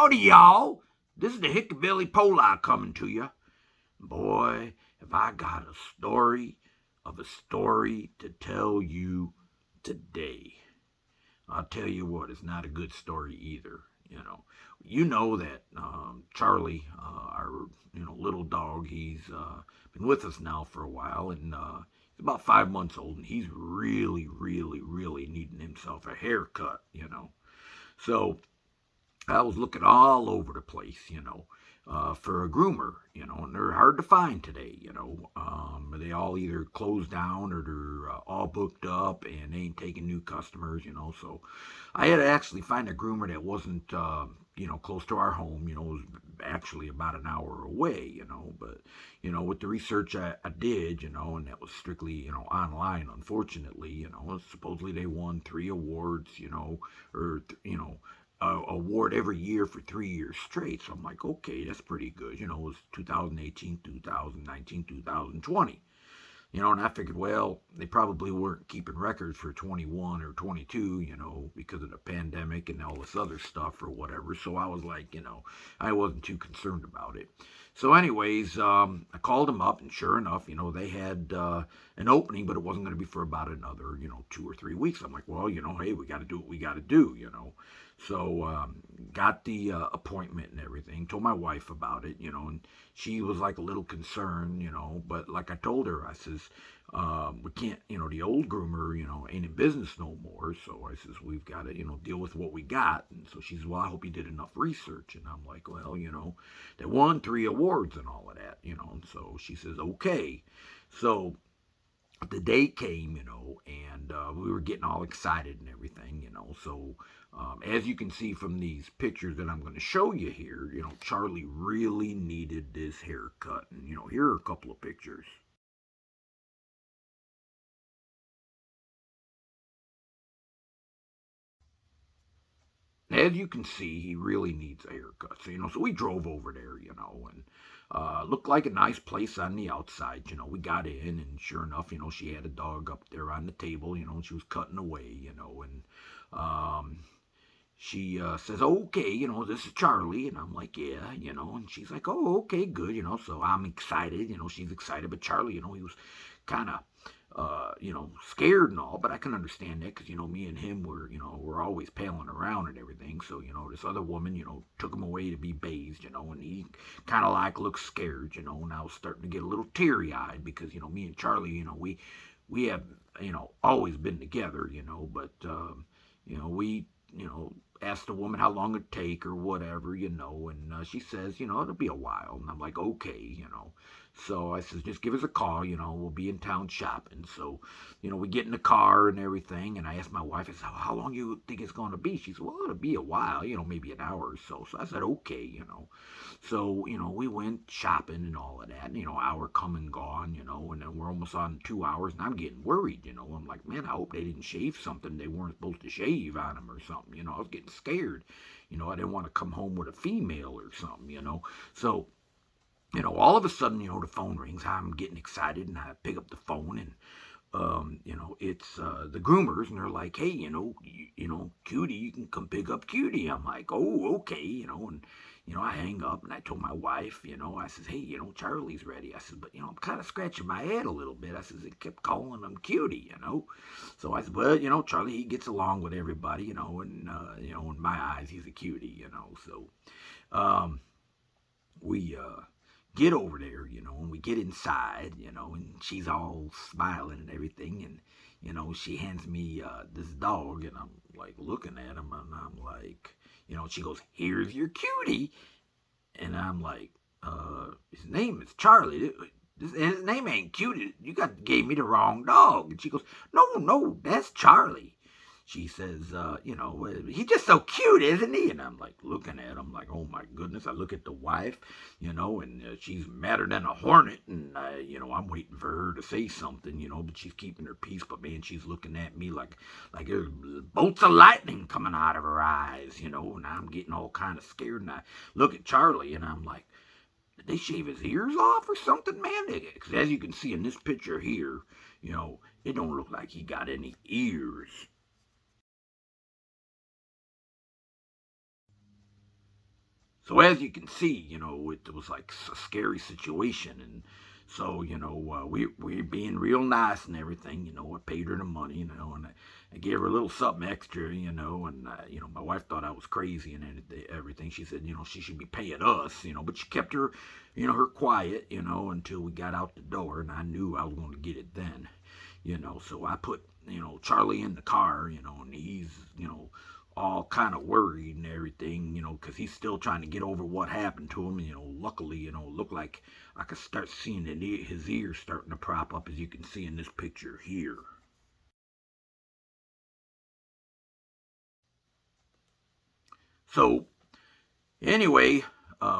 Howdy, y'all. This is the Hickabilly Poli coming to you. Boy, have I got a story of a story to tell you today. I'll tell you what, it's not a good story either. That Charlie, our little dog, he's been with us now for a while, and he's about 5 months old, and he's really, really, really needing himself a haircut. So I was looking all over the place, for a groomer, and they're hard to find today, They all either closed down or they're all booked up and they ain't taking new customers, So I had to actually find a groomer that wasn't, close to our home, it was actually about an hour away, But, with the research I did, and that was strictly, online, unfortunately, supposedly they won 3 awards, award every year for 3 years straight. So I'm like, okay, that's pretty good. It was 2018, 2019, 2020. And I figured, well, they probably weren't keeping records for 21 or 22, because of the pandemic and all this other stuff or whatever. So I was like, I wasn't too concerned about it. So, anyways, I called them up, and sure enough, they had an opening, but it wasn't going to be for about another, 2 or 3 weeks. I'm like, well, hey, we got to do what we got to do. So, got the appointment and everything. Told my wife about it, and she was like a little concerned, but like I told her, I says, we can't, the old groomer, ain't in business no more. So I says, we've got to, deal with what we got. And so she says, well, I hope you did enough research. And I'm like, well, they won 3 awards and all of that, And so she says, okay. So the day came, and we were getting all excited and everything, So as you can see from these pictures that I'm going to show you here, Charlie really needed this haircut. And, here are a couple of pictures. As you can see, he really needs a haircut. So we drove over there, and looked like a nice place on the outside. We got in, and sure enough, she had a dog up there on the table, and she was cutting away, and she says, okay, this is Charlie. And I'm like, yeah, and she's like, oh, okay, good, so I'm excited, she's excited, but Charlie, he was kind of scared and all, but I can understand that because, me and him were, we're always palling around and everything. So, this other woman, took him away to be bathed, and he kind of like looked scared, and I was starting to get a little teary eyed because, me and Charlie, we have, always been together, but, we, asked the woman how long it'd take or whatever, and she says, it'll be a while. And I'm like, okay, So I says, just give us a call, we'll be in town shopping. So, we get in the car and everything. And I asked my wife, I said, how long you think it's going to be? She said, well, it'll be a while, maybe an hour or so. So I said, okay, So, we went shopping and all of that. And, hour come and gone, and then we're almost on 2 hours. And I'm getting worried, I'm like, man, I hope they didn't shave something they weren't supposed to shave on them or something. I was getting scared. I didn't want to come home with a female or something, So, all of a sudden, the phone rings. I'm getting excited, and I pick up the phone, and it's the groomers, and they're like, hey, Cutie, you can come pick up Cutie. I'm like, oh, okay, and I hang up, and I told my wife, I says, hey, Charlie's ready. I said, but I'm kind of scratching my head a little bit. I says, it kept calling him Cutie, So I said, well, Charlie, he gets along with everybody, and in my eyes, he's a cutie, So we get over there, and we get inside, and she's all smiling and everything, and she hands me this dog, and I'm like looking at him, and I'm like, she goes, "Here's your cutie," and I'm like, his name is Charlie. His name ain't Cutie. You gave me the wrong dog. And she goes, no, that's Charlie. She says, he's just so cute, isn't he? And I'm like looking at him like, oh my goodness. I look at the wife, and she's madder than a hornet. And, I'm waiting for her to say something, but she's keeping her peace. But man, she's looking at me like there's bolts of lightning coming out of her eyes, and I'm getting all kind of scared. And I look at Charlie and I'm like, did they shave his ears off or something, man? Because as you can see in this picture here, it don't look like he got any ears. So as you can see, it was like a scary situation, and so we being real nice and everything. I paid her the money, and I gave her a little something extra, and my wife thought I was crazy and everything. She said, she should be paying us, but she kept her, her quiet, until we got out the door, and I knew I was going to get it then, So I put, Charlie in the car, and he's, all kind of worried and everything, because he's still trying to get over what happened to him. Luckily, looked like I could start seeing his ears starting to prop up, as you can see in this picture here. So, anyway,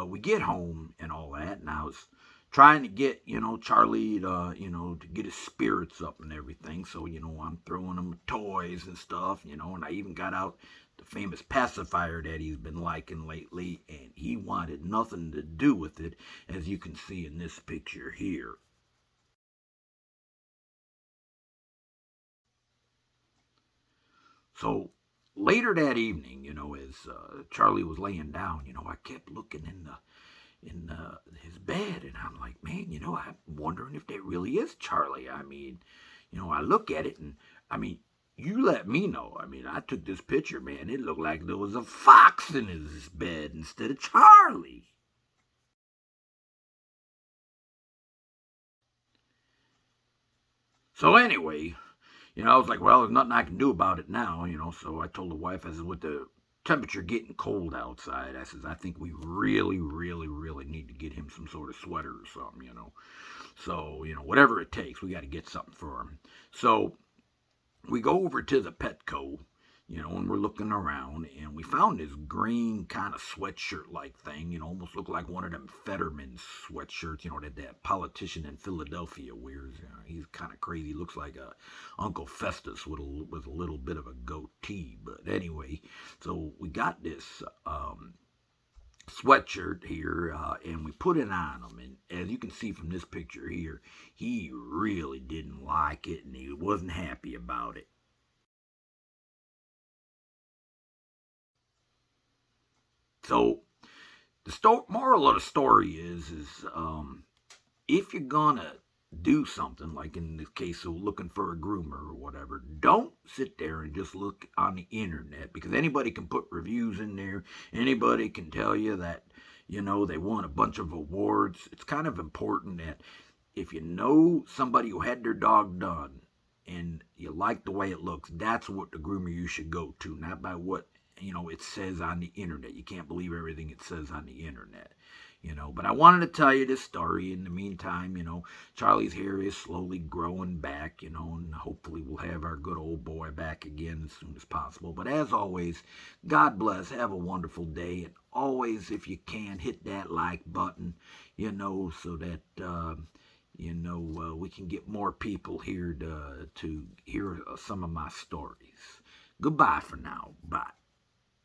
we get home and all that, and I was trying to get, Charlie to, to get his spirits up and everything. So, I'm throwing him toys and stuff, and I even got out the famous pacifier that he's been liking lately, and he wanted nothing to do with it, as you can see in this picture here. So later that evening, as Charlie was laying down, I kept looking in his bed, and I'm like, man, I'm wondering if that really is Charlie. I mean, I look at it, and I mean, you let me know. I mean, I took this picture, man. It looked like there was a fox in his bed instead of Charlie. So anyway, I was like, well, there's nothing I can do about it now, So I told the wife, I said, with the temperature getting cold outside, I says, I think we really, really, really need to get him some sort of sweater or something. So, whatever it takes, we got to get something for him. So we go over to the Petco, and we're looking around, and we found this green kind of sweatshirt like thing, almost looked like one of them Fetterman sweatshirts, that politician in Philadelphia wears. He's kind of crazy. Looks like a Uncle Festus with a little bit of a goatee. But anyway, so we got this sweatshirt here, and we put it on him. And as you can see from this picture here, he really didn't like it, and he wasn't happy about it. So the moral of the story is if you're gonna do something, like in this case of looking for a groomer or whatever, don't sit there and just look on the internet, because anybody can put reviews in there. Anybody can tell you that they won a bunch of awards. It's kind of important that if you know somebody who had their dog done and you like the way it looks, that's what the groomer you should go to, not by what it says on the internet. You can't believe everything it says on the internet. But I wanted to tell you this story. In the meantime, Charlie's hair is slowly growing back, and hopefully we'll have our good old boy back again as soon as possible. But as always, God bless. Have a wonderful day, and always, if you can, hit that like button, so that we can get more people here to hear some of my stories. Goodbye for now. Bye.